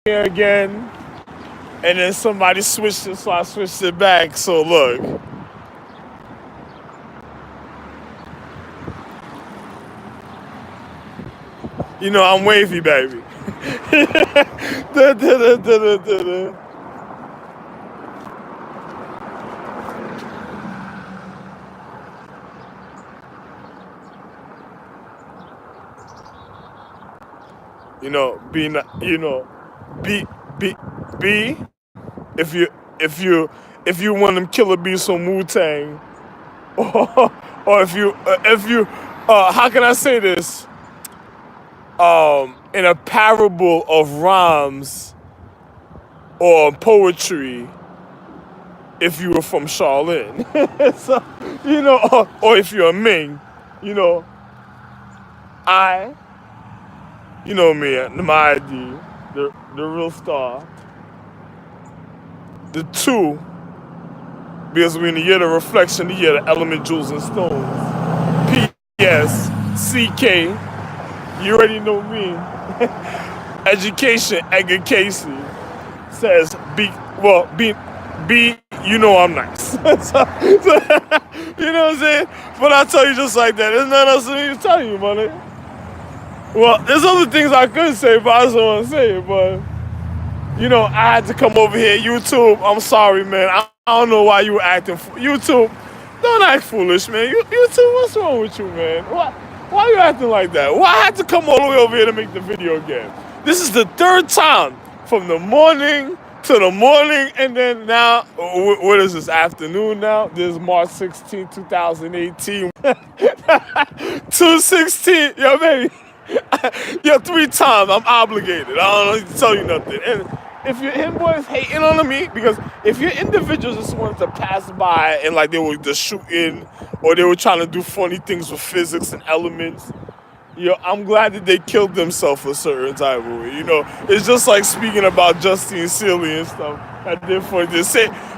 here again, and then somebody switched it, so I switched it back. So look. You know, I'm wavy, baby. Da, da, da, da, da, da. You know, be, be. If you want them killer bees from Wu-Tang, or if you, how can I say this? In a parable of rhymes or poetry, if you were from Shaolin, so, you know, or if you're a Ming, you know, you know me, my ID, the real star, the two, because we're in the year of reflection, the year of element, jewels, and stones. P.S. C.K. You already know me. Education, Edgar Casey says, you know I'm nice. So, you know what I'm saying? But I tell you just like that. There's nothing else for me to tell you, money. Well, there's other things I could say, but I just don't want to say it. But, you know, I had to come over here. YouTube, I'm sorry, man. I don't know why you were acting. YouTube, don't act foolish, man. YouTube, what's wrong with you, man? Why are you acting like that? Why I had to come all the way over here to make the video again? This is the third time from the morning to the morning, and then now, what is this, afternoon now? This is March 16, 2018. 2:16, yo, baby. Yo, 3 times, I'm obligated. I don't need to tell you nothing. And if your inboys hating on me, because if your individuals just wanted to pass by and like they were just shooting, or they were trying to do funny things with physics and elements, yo, I'm glad that they killed themselves a certain type of way. You know, it's just like speaking about Justine Sealy and stuff. That they're funny. The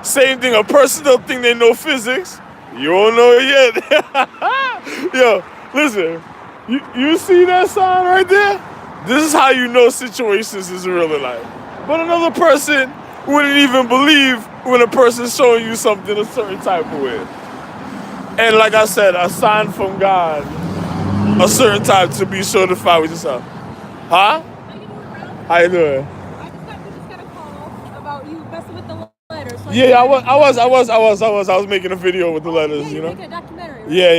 same thing. A person don't think they know physics. You don't know it yet. Yo, listen. You see that sign right there? This is how you know situations is real in life. But another person wouldn't even believe when a person's showing you something a certain type of way. And like I said, a sign from God, a certain time to be certified with yourself. Huh? How you doing? I just got a call about you messing with the letters. So Yeah, I was making a video with the letters, yeah, you know? making a documentary, right? Yeah.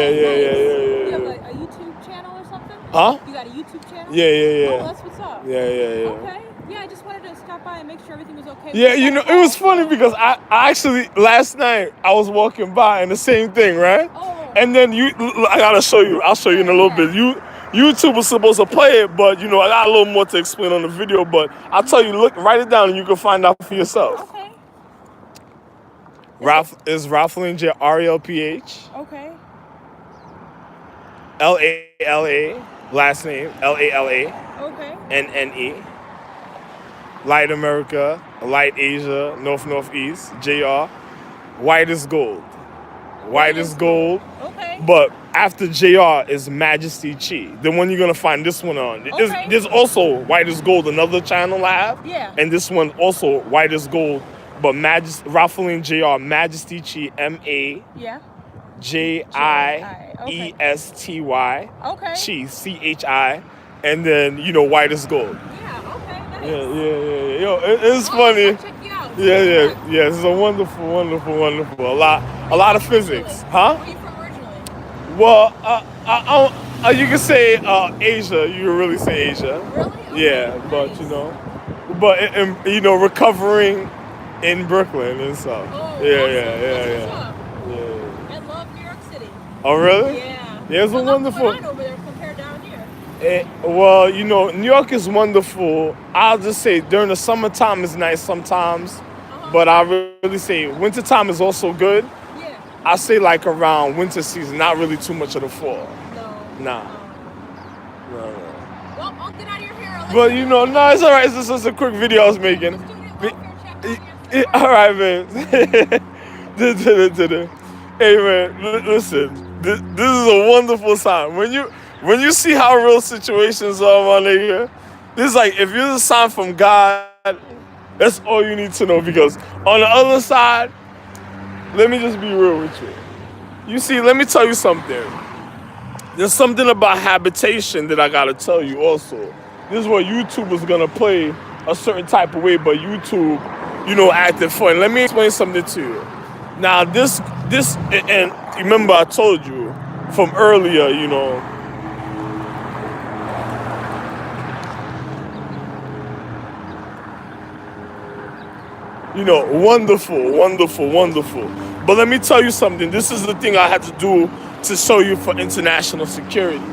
You have a YouTube channel or something? Huh? You got a YouTube channel? Yeah. Oh, that's what's up. Yeah. Okay. Yeah, I just wanted to stop by and make sure everything was okay. Yeah, you know, it was funny because I actually, last night, I was walking by and the same thing, right? Oh. And then I gotta show you. I'll show you in a little bit. YouTube was supposed to play it, but you know, I got a little more to explain on the video. But I'll tell you, look, write it down and you can find out for yourself. Okay. Is Ralphlin J RELPH. Okay. LALA, last name LALA. Okay. NNE. Light America, Light Asia, Northeast, JR. White is gold. White is gold. Okay. But after JR is Majesty Chi. The one you're going to find this one on. Okay. There's also White is Gold, another channel I have. Yeah. And this one also White is Gold. But Ralphlin JR, Majesty Chi, MA. Yeah. JIESTY. Okay. Chi, CHI. And then, you know, White is Gold. Yeah, okay. Nice. Yeah. Yo, it's funny. Check you out. Yeah. It's a wonderful. A lot of physics. Huh? Where are you from originally? Well, you can say Asia. You can really say Asia. Really? Okay. Yeah, but you know, recovering in Brooklyn and stuff. Oh, Yeah. I love New York City. Oh, really? Yeah. It's a wonderful. What's going on over there compared down here? Well, you know, New York is wonderful. I'll just say during the summertime is nice sometimes, but I really say wintertime is also good. Yeah. I say like around winter season, not really too much of the fall. No. Nah. No. Well, I'll get out of your hair. But you know, no, it's alright. It's just a quick video I was making. Alright, man. Hey, man, listen. This is a wonderful sign. When you see how real situations are, my nigga, This is like, if you're a sign from God, that's all you need to know. Because on the other side, let me just be real with you. You see, let me tell you something. There's something about habitation that I gotta tell you also. This is where YouTube is gonna play a certain type of way, but YouTube, acted funny. Let me explain something to you. Now, and remember I told you from earlier, wonderful, wonderful, wonderful. But let me tell you something. This is the thing I had to do to show you for international security.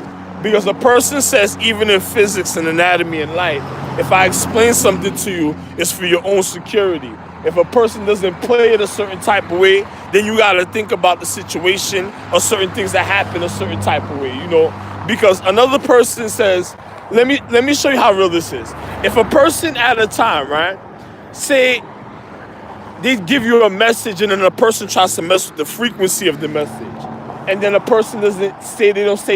Because a person says, even in physics and anatomy and light, if I explain something to you, it's for your own security. If a person doesn't play it a certain type of way, then you gotta think about the situation or certain things that happen a certain type of way, Because another person says, let me show you how real this is. If a person at a time, right, say they give you a message and then a person tries to mess with the frequency of the message. And then a person they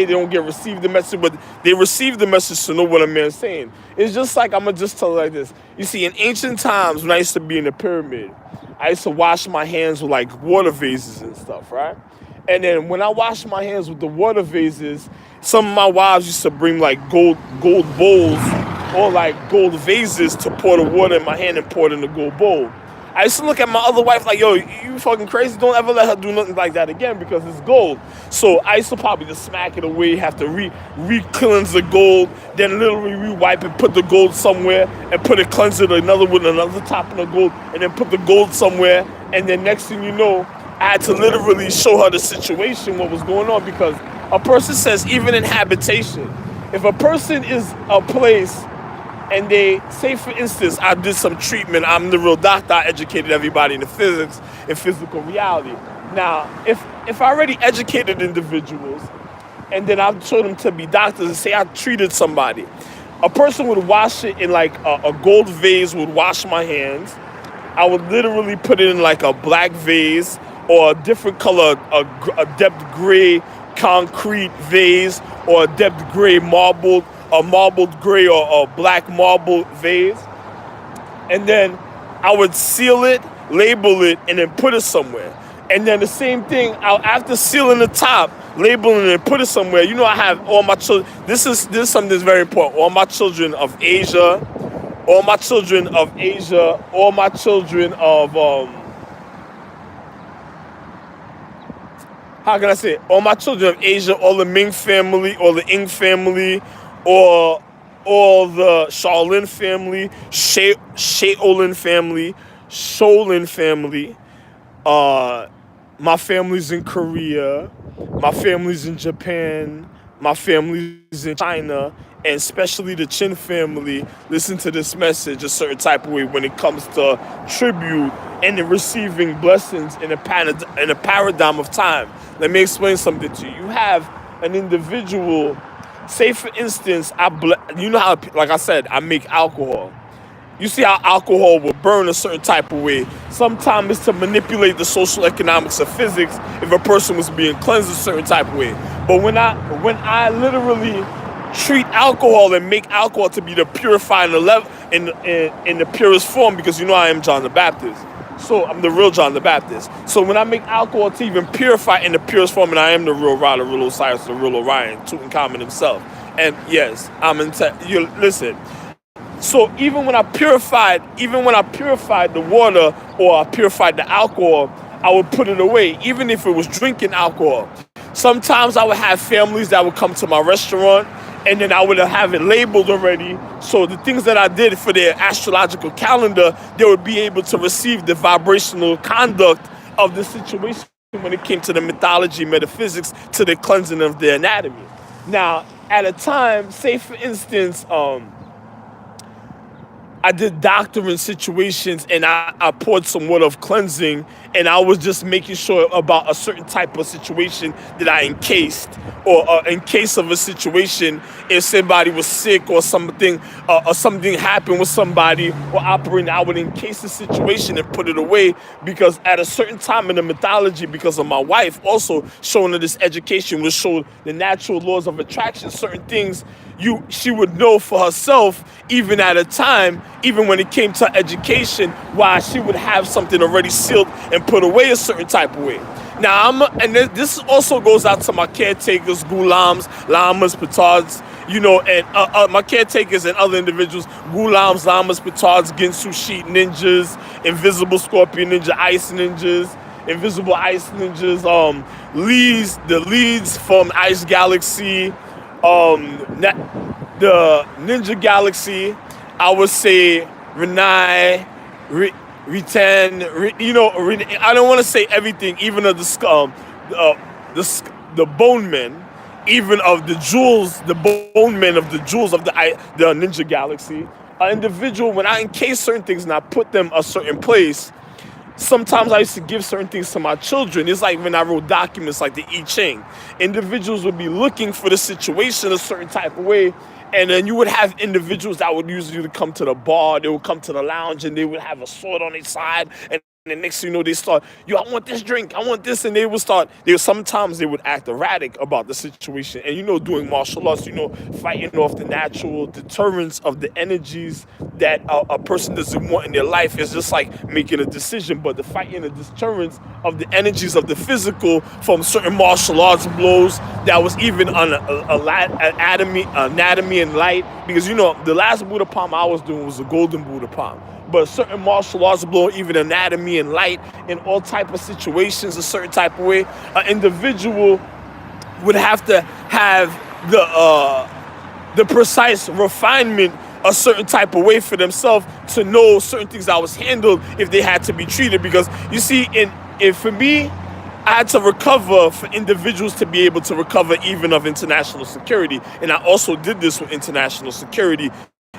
don't get received the message, but they receive the message to know what a man's saying. It's just like, I'm going to just tell you like this. You see, in ancient times, when I used to be in the pyramid, I used to wash my hands with like water vases and stuff, right? And then when I washed my hands with the water vases, some of my wives used to bring like gold bowls or like gold vases to pour the water in my hand and pour it in the gold bowl. I used to look at my other wife like, yo, you fucking crazy. Don't ever let her do nothing like that again because it's gold. So I used to probably just smack it away, have to re-cleanse the gold, then literally re-wipe it, put the gold somewhere, and put it, cleanse it another top of the gold, and then put the gold somewhere. And then next thing you know, I had to literally show her the situation, what was going on, because a person says, even in habitation, if a person is a place and they say, for instance, I did some treatment, I'm the real doctor, I educated everybody in the physics and physical reality. Now, if I already educated individuals and then I showed them to be doctors and say I treated somebody, a person would wash it in like a gold vase, would wash my hands. I would literally put it in like a black vase or a different color, a depth gray concrete vase or a depth gray a marbled gray or a black marble vase. And then I would seal it, label it, and then put it somewhere. And then the same thing, after sealing the top, labeling it, and put it somewhere, I have all my children. This is something that's very important. All my children of Asia, all my children of how can I say it? All my children of Asia, all the Ming family, all the Ing family, or all the Shaolin family, Shaolin family, my family's in Korea, my family's in Japan, my family's in China, and especially the Chin family listen to this message a certain type of way when it comes to tribute and receiving blessings in a paradigm of time. Let me explain something to you. You have an individual, say for instance, you know how, like I said, I make alcohol. You see how alcohol will burn a certain type of way. Sometimes it's to manipulate the social economics of physics if a person was being cleansed a certain type of way. But when I literally treat alcohol and make alcohol to be the purified in the purest form, because I am John the Baptist. So I'm the real John the Baptist. So when I make alcohol to even purify in the purest form, and I am the real Ra, the real Osiris, the real Orion, Tutankhamun himself. And yes, listen. So even when I purified the water or I purified the alcohol, I would put it away, even if it was drinking alcohol. Sometimes I would have families that would come to my restaurant, and then I would have it labeled already. So the things that I did for their astrological calendar, they would be able to receive the vibrational conduct of the situation when it came to the mythology, metaphysics, to the cleansing of the anatomy. Now, at a time, say for instance, I did doctoring situations and I poured some water of cleansing, and I was just making sure about a certain type of situation that I encased, or in case of a situation, if somebody was sick or something happened with somebody or operating, I would encase the situation and put it away, because at a certain time in the mythology, because of my wife also showing her this education, which showed the natural laws of attraction, certain things, she would know for herself, even at a time, even when it came to education, why she would have something already sealed and put away a certain type of way. Now, this also goes out to my caretakers, gulams, lamas, petards, and my caretakers and other individuals, gulams, lamas, petards, ginsu, sheet ninjas, invisible scorpion ninja, ice ninjas, invisible ice ninjas, the leads from Ice Galaxy, the Ninja Galaxy, I would say Renai, I don't want to say everything, even of the bone men, even of the jewels, the bone men of the jewels of the Ninja Galaxy. An individual, when I encase certain things and I put them a certain place, sometimes I used to give certain things to my children. It's like when I wrote documents like the I Ching. Individuals would be looking for the situation a certain type of way, and then you would have individuals that would usually come to the bar, they would come to the lounge, and they would have a sword on their side, and the next thing you know, they start, yo, I want this drink, I want this, and sometimes they would act erratic about the situation. And doing martial arts, fighting off the natural deterrence of the energies that a person doesn't want in their life is just like making a decision. But the fighting the deterrence of the energies of the physical from certain martial arts blows that was even on anatomy and light, because the last Buddha palm I was doing was a golden Buddha palm. But certain martial arts blow even anatomy and light in all type of situations a certain type of way. An individual would have to have the precise refinement a certain type of way for themselves to know certain things that was handled if they had to be treated. Because you see, for me, I had to recover for individuals to be able to recover even of international security. And I also did this with international security,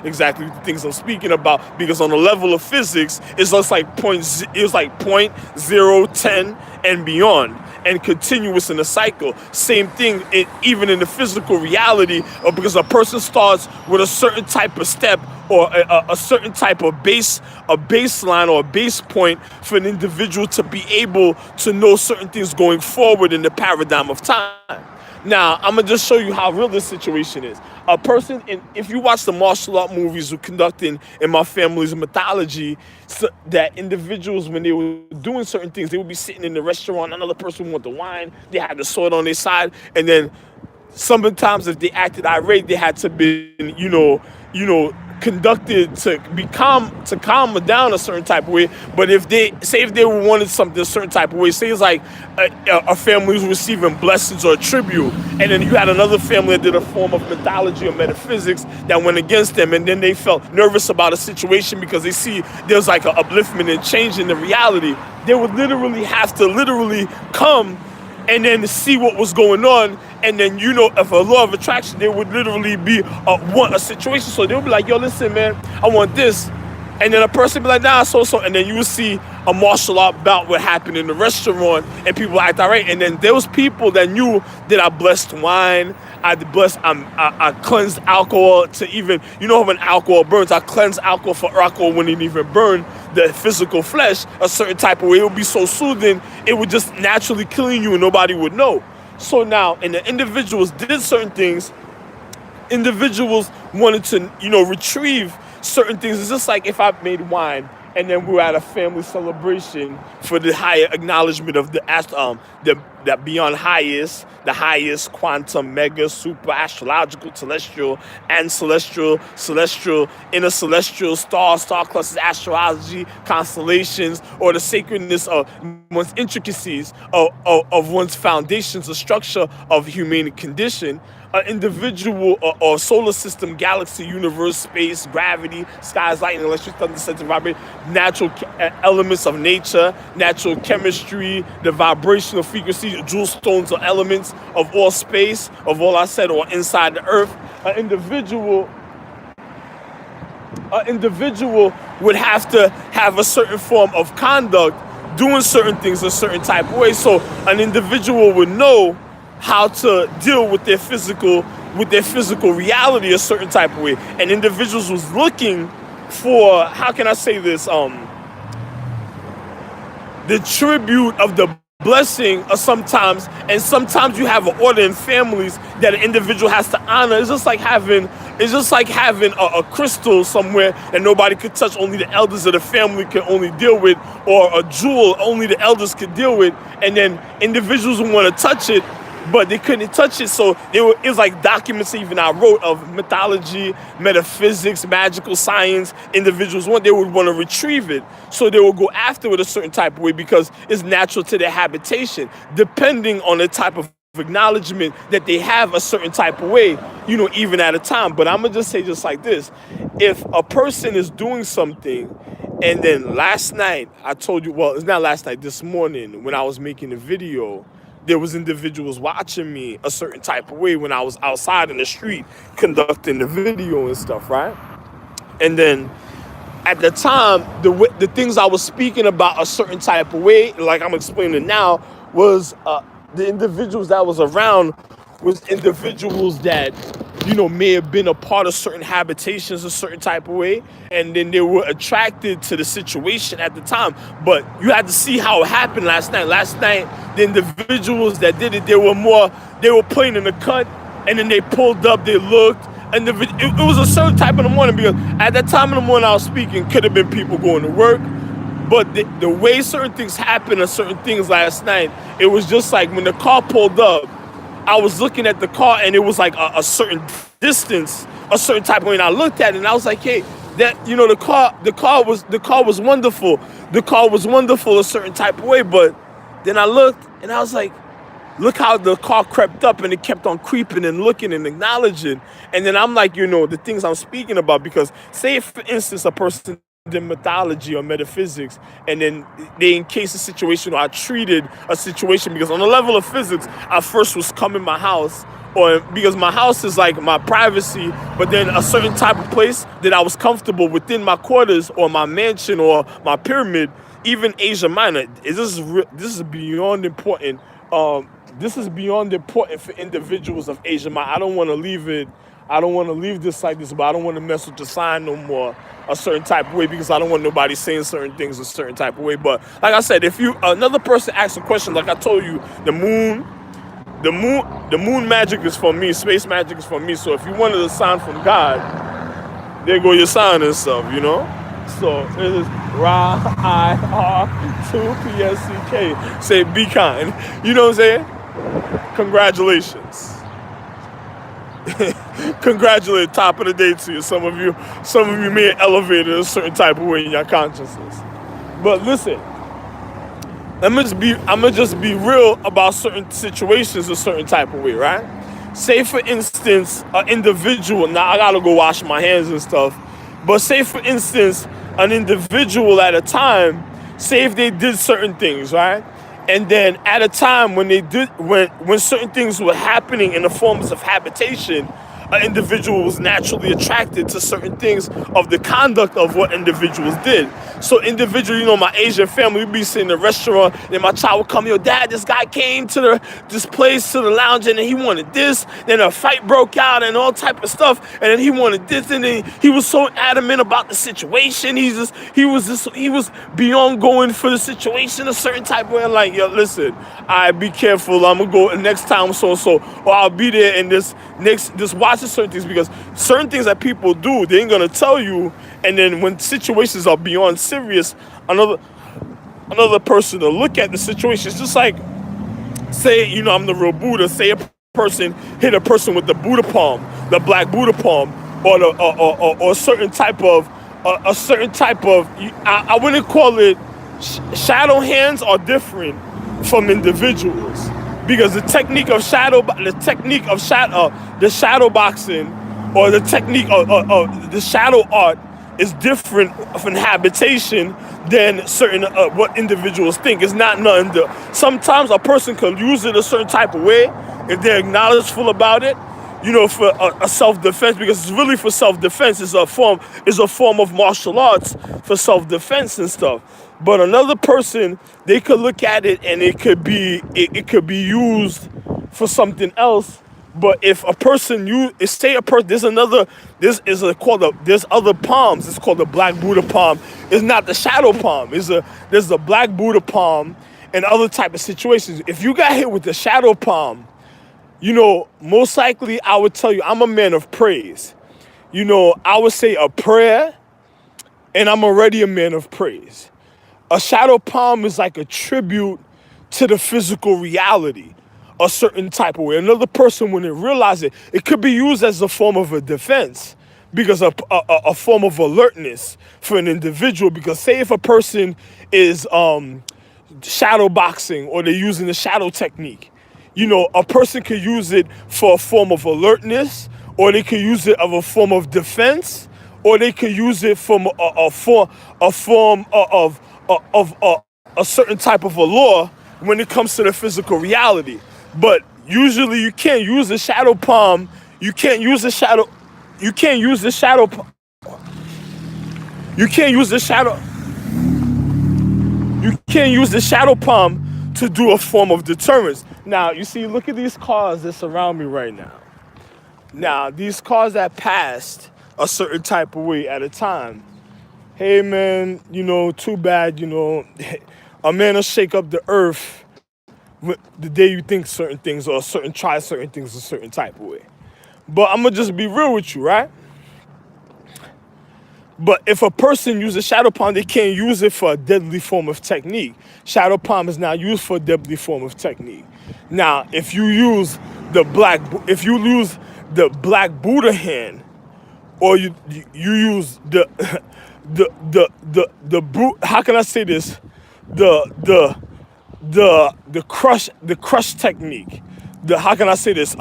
exactly the things I'm speaking about, because on the level of physics, it's just like it was like 0.010 and beyond, and continuous in a cycle. Same thing, even in the physical reality, because a person starts with a certain type of step or a certain type of baseline or a base point for an individual to be able to know certain things going forward in the paradigm of time. Now, I'm going to just show you how real this situation is. A person, if you watch the martial art movies we're conducting in my family's mythology, so that individuals, when they were doing certain things, they would be sitting in the restaurant, another person would want the wine, they had the sword on their side, and then sometimes if they acted irate, they had to be, conducted to calm down a certain type of way. But if they wanted something a certain type of way, say it's like a family was receiving blessings or a tribute, and then you had another family that did a form of mythology or metaphysics that went against them, and then they felt nervous about a situation because they see there's like an upliftment and change in the reality, they would literally have to come and then see what was going on. And then, if a law of attraction, there would literally be a situation. So they would be like, yo, listen, man, I want this. And then a person would be like, nah, so. And then you would see a martial art bout would happen in the restaurant, and people act all right. And then there was people that knew that I blessed wine, I cleansed alcohol to even, when alcohol burns, I cleansed alcohol for alcohol wouldn't even burn the physical flesh a certain type of way. It would be so soothing, it would just naturally clean you and nobody would know. So now, and the individuals did certain things, individuals wanted to, retrieve certain things. It's just like if I made wine and then we were at a family celebration for the higher acknowledgement of that beyond highest, the highest quantum, mega, super, astrological, celestial, and celestial, inner celestial, star clusters, astrology, constellations, or the sacredness of one's intricacies of one's foundations, the structure of human condition. An individual or solar system, galaxy, universe, space, gravity, skies, lightning, electric, thunder, center, vibration, natural elements of nature, natural chemistry, the vibrational frequency, jewel stones or elements of all space, of all I said, or inside the earth. An individual would have to have a certain form of conduct, doing certain things a certain type of way. So an individual would know how to deal with their physical reality a certain type of way. And individuals was looking for, how can I say this, the tribute of the blessing sometimes, and sometimes you have an order in families that an individual has to honor. It's just like having a crystal somewhere that nobody could touch, only the elders of the family can only deal with, or a jewel only the elders could deal with, and then individuals who want to touch it but they couldn't touch it. So it was like documents even I wrote of mythology, metaphysics, magical science. Individuals they would want to retrieve it, so they would go after it a certain type of way because it's natural to their habitation, depending on the type of acknowledgement that they have a certain type of way, even at a time. But I'm gonna just say just like this: if a person is doing something, and then last night I told you, well, it's not last night, this morning when I was making the video, there was individuals watching me a certain type of way when I was outside in the street conducting the video and stuff, right? And then at the time, the things I was speaking about a certain type of way, like I'm explaining now, was the individuals that was around was individuals that may have been a part of certain habitations a certain type of way, and then they were attracted to the situation at the time. But you had to see how it happened last night. Last night, the individuals that did it, they were playing in the cut, and then they pulled up, they looked, and it was a certain type in the morning, because at that time in the morning I was speaking, could have been people going to work. But the way certain things happened, or certain things last night, it was just like when the car pulled up, I was looking at the car, and it was like a certain distance, a certain type of way, and I looked at it and I was like, hey, that the car was wonderful. The car was wonderful a certain type of way. But then I looked and I was like, look how the car crept up, and it kept on creeping and looking and acknowledging. And then I'm like, the things I'm speaking about, because say for instance a person did mythology or metaphysics, and then they encased a situation, or I treated a situation, because on the level of physics I first was coming my house, or because my house is like my privacy, but then a certain type of place that I was comfortable within my quarters or my mansion or my pyramid, even Asia Minor. This is beyond important. This is beyond important for individuals of Asia Minor. I don't want to leave this like this, but I don't want to mess with the sign no more a certain type of way, because I don't want nobody saying certain things a certain type of way. But like I said, if another person asks a question, like I told you, the moon magic is for me, space magic is for me. So if you wanted a sign from God, there go your sign and stuff, So it is RIR2PSCK. Say be kind. You know what I'm saying? Congratulations. Congratulate, top of the day to you. Some of you may have elevated a certain type of way in your consciousness. But listen, I'm gonna just be real about certain situations a certain type of way, right? Say for instance, an individual, now I gotta go wash my hands and stuff, but say for instance, an individual at a time, say if they did certain things, right? And then at a time when certain things were happening in the forms of habitation, an individual was naturally attracted to certain things of the conduct of what individuals did. So individual, my Asian family, we'd be sitting in a restaurant, and my child would come, dad, this guy came to this place, to the lounge, and then he wanted this, then a fight broke out and all type of stuff, and then he wanted this, and then he was so adamant about the situation, he was beyond going for the situation a certain type of way. I'm like, listen, be careful, I'm gonna go next time so, or I'll be there, and just watch certain things, because certain things that people do, they ain't gonna tell you, and then when situations are beyond serious, another person to look at the situation. It's just like, say, I'm the real Buddha, say a person hit a person with the Buddha palm, the black Buddha palm, or a certain type of I wouldn't call it, shadow hands are different from individuals, because the technique of shadow boxing, or the technique of the shadow art is different from habitation than certain what individuals think. It's not nothing. Sometimes a person can use it a certain type of way if they're acknowledgeful about it, for a self-defense, because it's really for self-defense. It's a form of martial arts for self-defense and stuff. But another person, they could look at it and it could be used for something else. But if a person there's other palms. It's called the black Buddha palm. It's not the shadow palm. There's a black Buddha palm, and other type of situations. If you got hit with the shadow palm, most likely I would tell you I'm a man of praise. I would say a prayer, and I'm already a man of praise. A shadow palm is like a tribute to the physical reality, a certain type of way. Another person, when they realize it, it could be used as a form of a defense, because a form of alertness for an individual. Because say if a person is shadow boxing, or they're using the shadow technique, a person could use it for a form of alertness, or they could use it of a form of defense, or they could use it from a form of a certain type of a law when it comes to the physical reality. But usually you can't use the shadow palm. You can't use the shadow. You can't use the shadow. You can't use the shadow. You can't use the shadow palm to do a form of deterrence. Now, you see, look at these cars that surround me right now. Now, these cars that passed a certain type of way at a time. Hey, man, too bad, a man will shake up the earth the day you think certain things, or try certain things a certain type of way. But I'm going to just be real with you, right? But if a person uses shadow palm, they can't use it for a deadly form of technique. Shadow palm is now used for a deadly form of technique. Now, if you use the black Buddha hand, or you use how can I say this? The crush technique. How can I say this?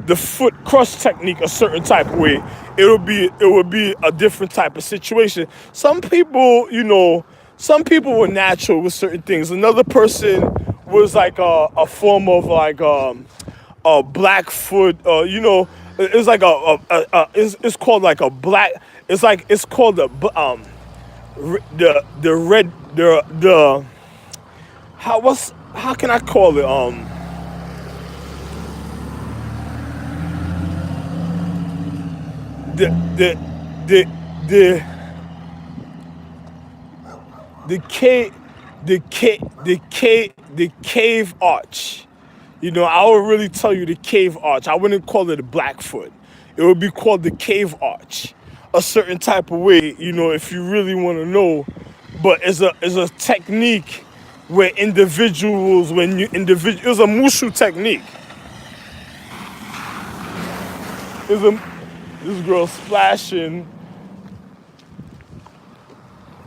The foot crush technique a certain type of way, it would be a different type of situation. Some people were natural with certain things. Another person was like a form of like a black foot. It's like it's called like a black. It's called the red how can I call it the the the the the cave the cave arch. I would really tell you the cave arch. I wouldn't call it a Blackfoot. It would be called the cave arch, a certain type of way. If you really want to know, but it's a technique where individuals, it's a mushu technique. This girl splashing.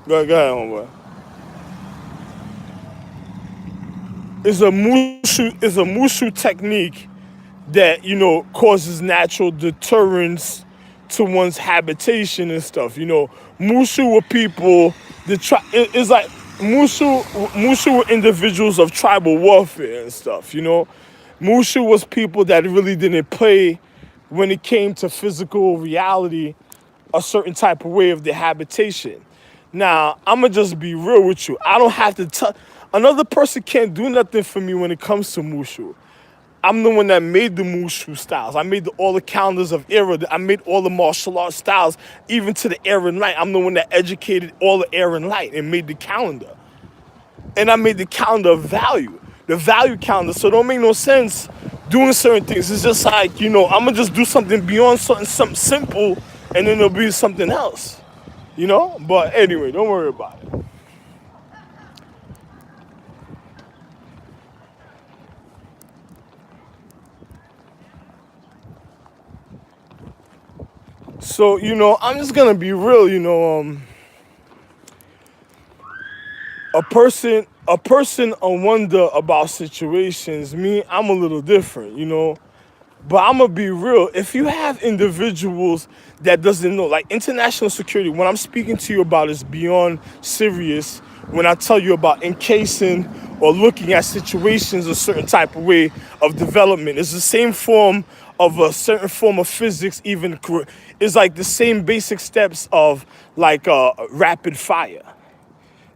Go ahead, homeboy. It's a mushu technique that causes natural deterrence to one's habitation and stuff. Mushu were people it's like Mushu were individuals of tribal warfare and stuff. Mushu was people that really didn't play when it came to physical reality, a certain type of way of their habitation. Now, I'm going to just be real with you. I don't have to tell. Another person can't do nothing for me when it comes to Mushu. I'm the one that made the Mushu styles. I made all the calendars of era. I made all the martial arts styles, even to the air and light. I'm the one that educated all the air and light and made the calendar. And I made the calendar of value, the value calendar. So it don't make no sense doing certain things. It's just like, I'm going to just do something beyond something simple, and then it'll be something else. But anyway, don't worry about it. So, I'm just going to be real, a person wonder about situations. Me, I'm a little different, But I'm going to be real. If you have individuals that doesn't know, like international security, what I'm speaking to you about is beyond serious when I tell you about encasing or looking at situations a certain type of way of development. It's the same form of a certain form of physics, even it's like the same basic steps of like rapid fire.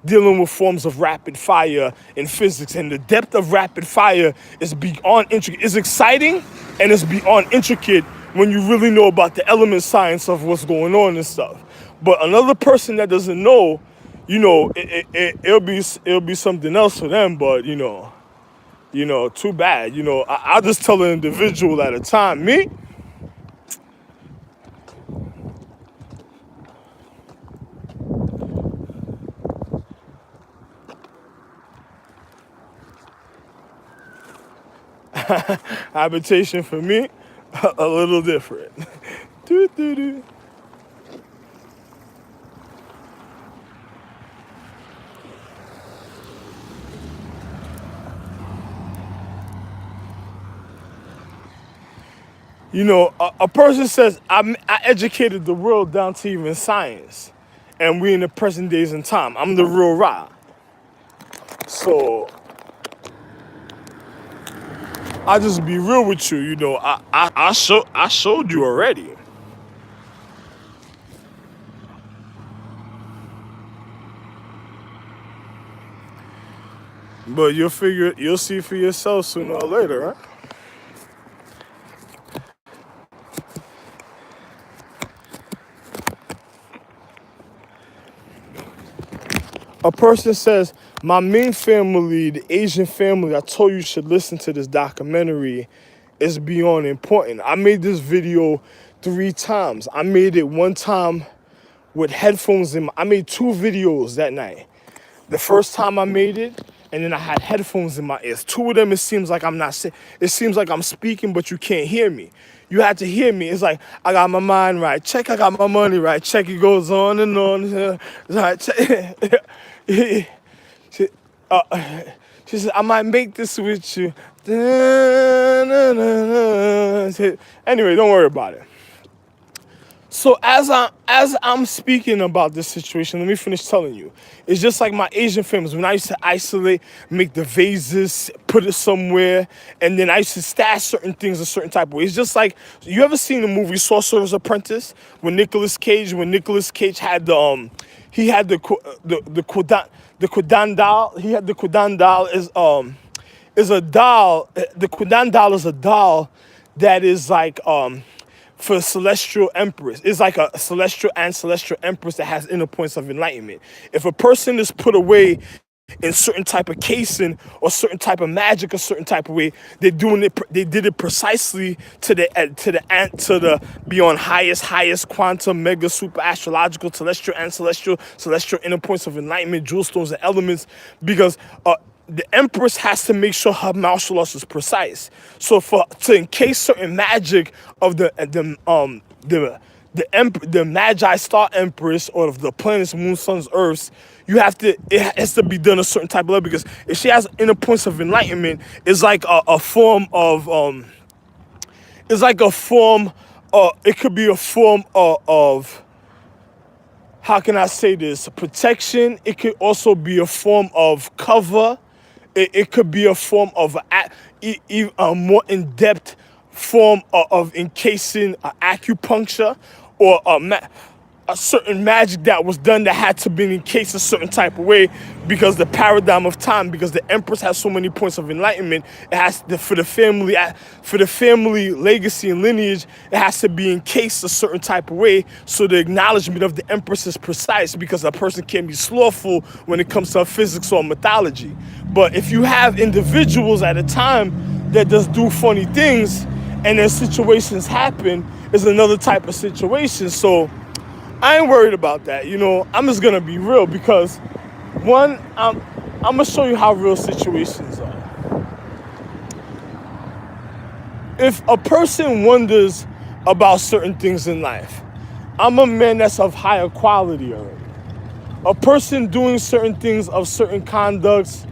Dealing with forms of rapid fire in physics, and the depth of rapid fire is beyond intricate. It's exciting and it's beyond intricate when you really know about the element science of what's going on and stuff. But another person that doesn't know, it'll be something else for them. But too bad. I'll just tell an individual at a time. Me, habitation for me, a little different. Doo, doo, doo. A person says, I educated the world down to even science. And we in the present days and time. I'm the real Ra. So, I'll just be real with you. I showed you already. But you'll see for yourself sooner or later, right? A person says, my Ming family, the Asian family, I told you should listen to this documentary, is beyond important. I made this video 3 times. I made it one time with headphones in I made 2 videos that night. The first time I made it, and then I had headphones in my ears. 2 of them, it seems like it seems like I'm speaking, but you can't hear me. You had to hear me. It's like, I got my mind right. Check, I got my money right. Check, it goes on and on. Right, check. she, uh, she said, I might make this with you. Anyway, don't worry about it. So as I'm speaking about this situation, let me finish telling you. It's just like my Asian families. When I used to isolate, make the vases, put it somewhere, and then I used to stash certain things a certain type of way. It's just like, you ever seen the movie Sorcerer's Apprentice when Nicolas Cage had he had the Kudan doll. He had the Kudan doll is a doll. The Kudan doll is a doll that is like for celestial empress. It's like a celestial and celestial empress that has inner points of enlightenment. If a person is put away in certain type of casing or certain type of magic a certain type of way, they did it precisely to the beyond highest quantum mega super astrological celestial and celestial inner points of enlightenment, jewel stones and elements, because the empress has to make sure her martial arts is precise. So to encase certain magic of the Magi Star Empress or of the planets, moon, suns, earths, it has to be done a certain type of level, because if she has inner points of enlightenment, it's like a form of it could be a form of how can I say this, protection. It could also be a form of cover. It could be a form of a more in-depth form of encasing acupuncture, or a certain magic that was done that had to be encased a certain type of way, because the paradigm of time, because the empress has so many points of enlightenment, it has to, for the family legacy and lineage, it has to be encased a certain type of way, so the acknowledgement of the empress is precise, because a person can't be slothful when it comes to physics or mythology. But if you have individuals at a time that just do funny things and then situations happen, is another type of situation. So I ain't worried about that. I'm just gonna be real, because one, I'm gonna show you how real situations are. If a person wonders about certain things in life, I'm a man that's of higher quality already. A person doing certain things of certain conducts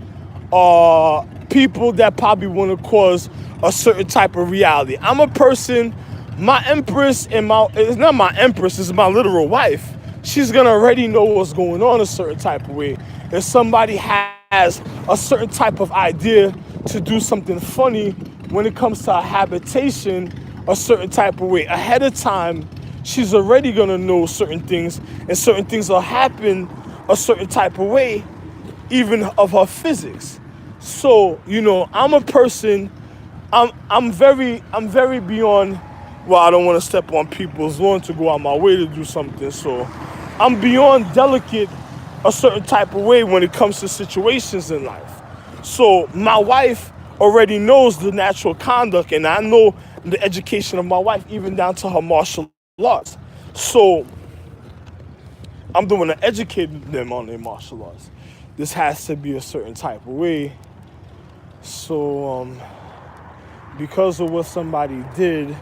are people that probably want to cause a certain type of reality. I'm a person, my empress it's not my empress, it's my literal wife. She's gonna already know what's going on a certain type of way. If somebody has a certain type of idea to do something funny when it comes to a habitation a certain type of way ahead of time, she's already gonna know certain things, and certain things will happen a certain type of way, even of her physics. So, I'm a person, I'm very beyond, well, I don't want to step on people's lawn to go out my way to do something. So I'm beyond delicate a certain type of way when it comes to situations in life. So my wife already knows the natural conduct, and I know the education of my wife, even down to her martial arts. So I'm the one that educated them on their martial arts. This has to be a certain type of way. So because of what somebody did,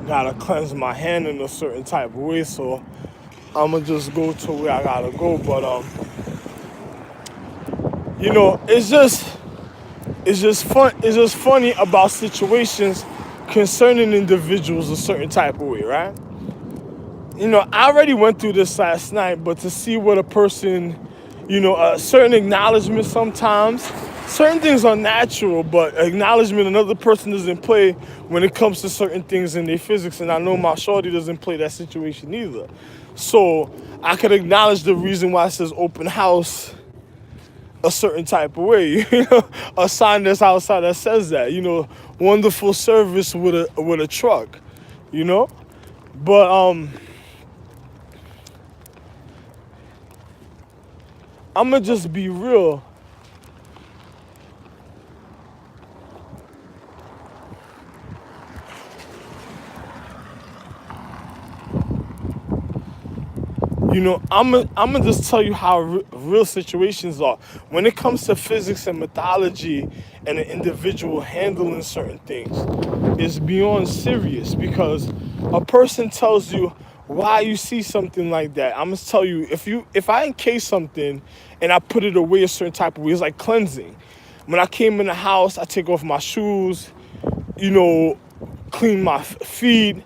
gotta cleanse my hand in a certain type of way. So I'ma just go to where I gotta go. But it's just fun. It's just funny about situations concerning individuals a certain type of way, right? I already went through this last night, but to see what a person, certain acknowledgement sometimes, certain things are natural, but acknowledgement another person doesn't play when it comes to certain things in their physics, and I know my shorty doesn't play that situation either. So I could acknowledge the reason why it says open house a certain type of way, a sign that's outside that says that, wonderful service with a truck, but I'ma just be real. I'm just tell you how real situations are. When it comes to physics and mythology and an individual handling certain things, it's beyond serious because a person tells you why you see something like that. I'm gonna tell you, if I encase something and I put it away a certain type of way, it's like cleansing. When I came in the house, I take off my shoes, clean my feet.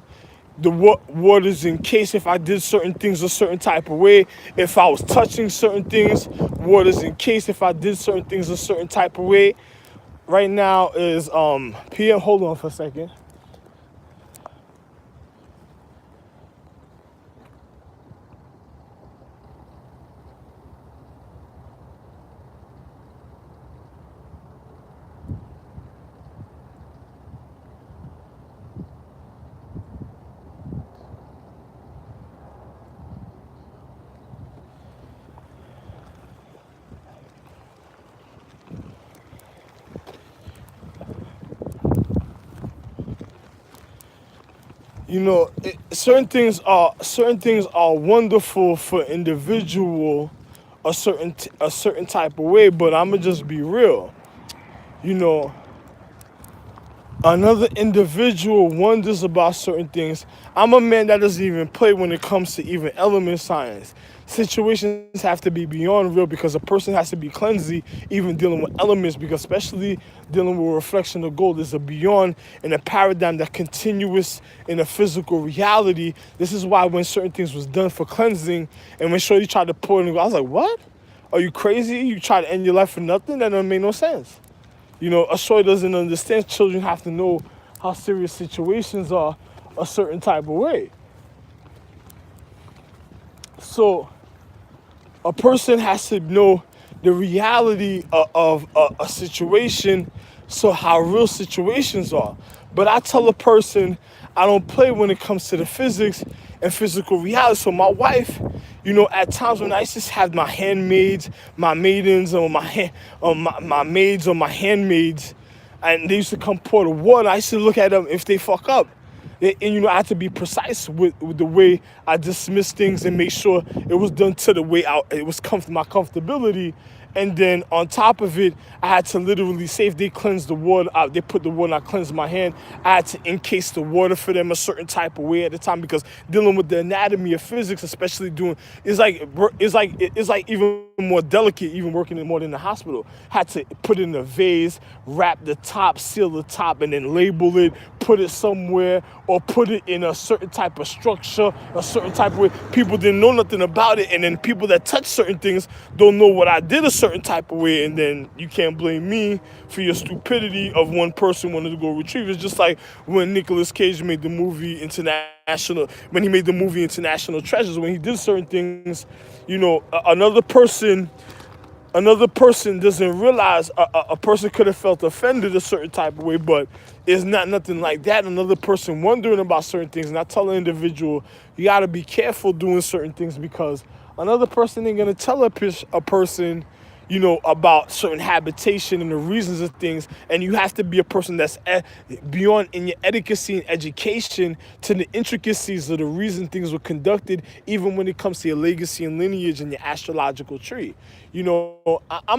The water's in case if I did certain things a certain type of way. If I was touching certain things, water's in case if I did certain things a certain type of way. Right now is PM. Hold on for a second. Certain things are wonderful for individual a certain type of way, but I'ma just be real. You know, Another individual wonders about certain things. I'm a man that doesn't even play when it comes to even element science. Situations have to be beyond real because a person has to be cleansy, even dealing with elements, because especially dealing with reflection of gold is a beyond in a paradigm that continuous in a physical reality. This is why when certain things was done for cleansing, and when Shorty tried to pour it in, I was like, what? Are you crazy? You try to end your life for nothing? That doesn't make no sense. A Shorty doesn't understand. Children have to know how serious situations are a certain type of way. So a person has to know the reality of a situation, so how real situations are. But I tell a person I don't play when it comes to the physics and physical reality. So my wife, at times when I used to have my handmaids, my maidens, or my maids or my handmaids, and they used to come pour the water, I used to look at them if they fuck up. And I had to be precise with the way I dismiss things and make sure it was done to the way it was my comfortability, And then on top of it, I had to literally say if they cleanse the water, they put the water, I cleansed my hand. I had to encase the water for them a certain type of way at the time because dealing with the anatomy of physics, especially doing, it's like even more delicate, even working in more than the hospital. Had to put it in a vase, wrap the top, seal the top, and then label it, put it somewhere, or put it in a certain type of structure, a certain type of way. People didn't know nothing about it, and then people that touch certain things don't know what I did a certain type of way, and then you can't blame me for your stupidity of one person wanting to go retrieve. It's just like when Nicolas Cage made the movie International Treasures, when he did certain things, another person doesn't realize a person could have felt offended a certain type of way, but it's not nothing like that. Another person wondering about certain things, and I tell an individual, you got to be careful doing certain things because another person ain't going to tell a person, about certain habitation and the reasons of things. And you have to be a person that's beyond in your etiquette and education to the intricacies of the reason things were conducted, even when it comes to your legacy and lineage and your astrological tree. I'm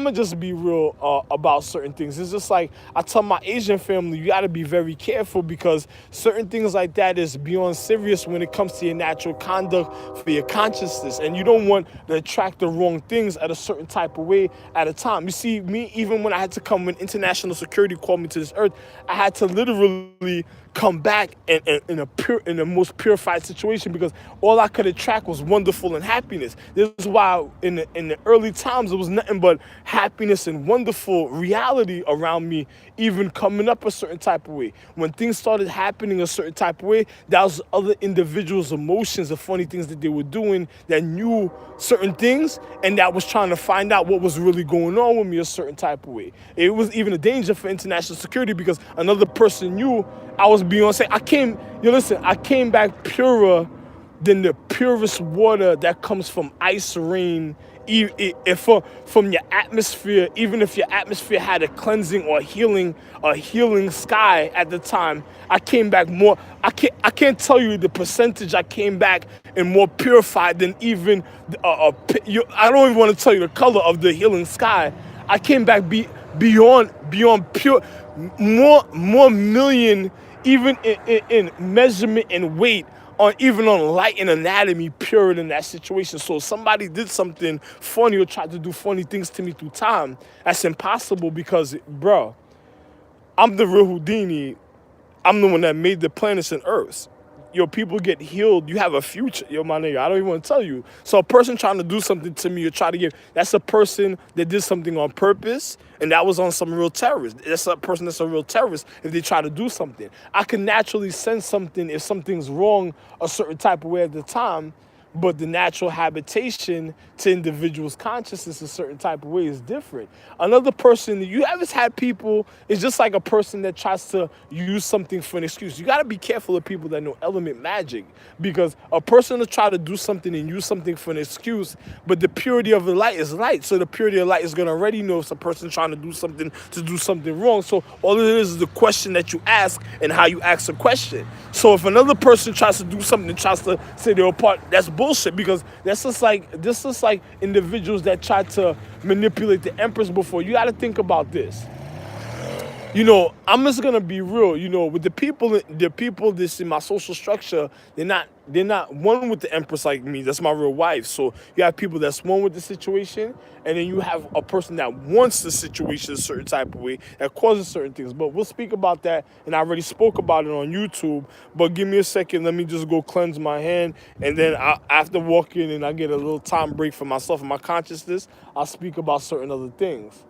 going to just be real about certain things. It's just like I tell my Asian family, you got to be very careful because certain things like that is beyond serious when it comes to your natural conduct for your consciousness. And you don't want to attract the wrong things at a certain type of way at a time. You see, me, even when I had to come, when international security called me to this earth, I had to literally come back in a most purified situation because all I could attract was wonderful and happiness. This is why in the early times it was nothing but happiness and wonderful reality around me, even coming up a certain type of way. When things started happening a certain type of way, that was other individuals' emotions, the funny things that they were doing that knew certain things and that was trying to find out what was really going on with me a certain type of way. It was even a danger for international security because another person knew I was Beyonce. I came back purer than the purest water that comes from ice, rain, from your atmosphere. Even if your atmosphere had a cleansing or a healing sky at the time, I came back more. I can't tell you the percentage I came back and more purified than even. I don't even want to tell you the color of the healing sky. I came back beyond pure, more million, even in measurement and weight, even on light and anatomy, purer than that situation. So if somebody did something funny or tried to do funny things to me through time, that's impossible because, bro, I'm the real Houdini. I'm the one that made the planets and Earths. People get healed. You have a future. My nigga, I don't even want to tell you. So a person trying to do something to me or try to that's a person that did something on purpose, and that was on some real terrorist. That's a person that's a real terrorist if they try to do something. I can naturally sense something if something's wrong a certain type of way at the time, but the natural habitation to individuals' consciousness a certain type of way is different. Another person, you ever had people, it's just like a person that tries to use something for an excuse. You got to be careful of people that know element magic because a person will try to do something and use something for an excuse, but the purity of the light is light. So the purity of light is going to already know if a person trying to do something wrong. So all it is the question that you ask and how you ask a question. So if another person tries to do something and tries to say they're a part, that's bullshit because this is like individuals that try to manipulate the empress before. You got to think about this. I'm just gonna be real. With the people that's in my social structure, they're not one with the empress like me. That's my real wife. So you have people that's one with the situation, and then you have a person that wants the situation a certain type of way that causes certain things. But we'll speak about that, and I already spoke about it on YouTube. But give me a second. Let me just go cleanse my hand, and then after walking and I get a little time break for myself and my consciousness, I'll speak about certain other things.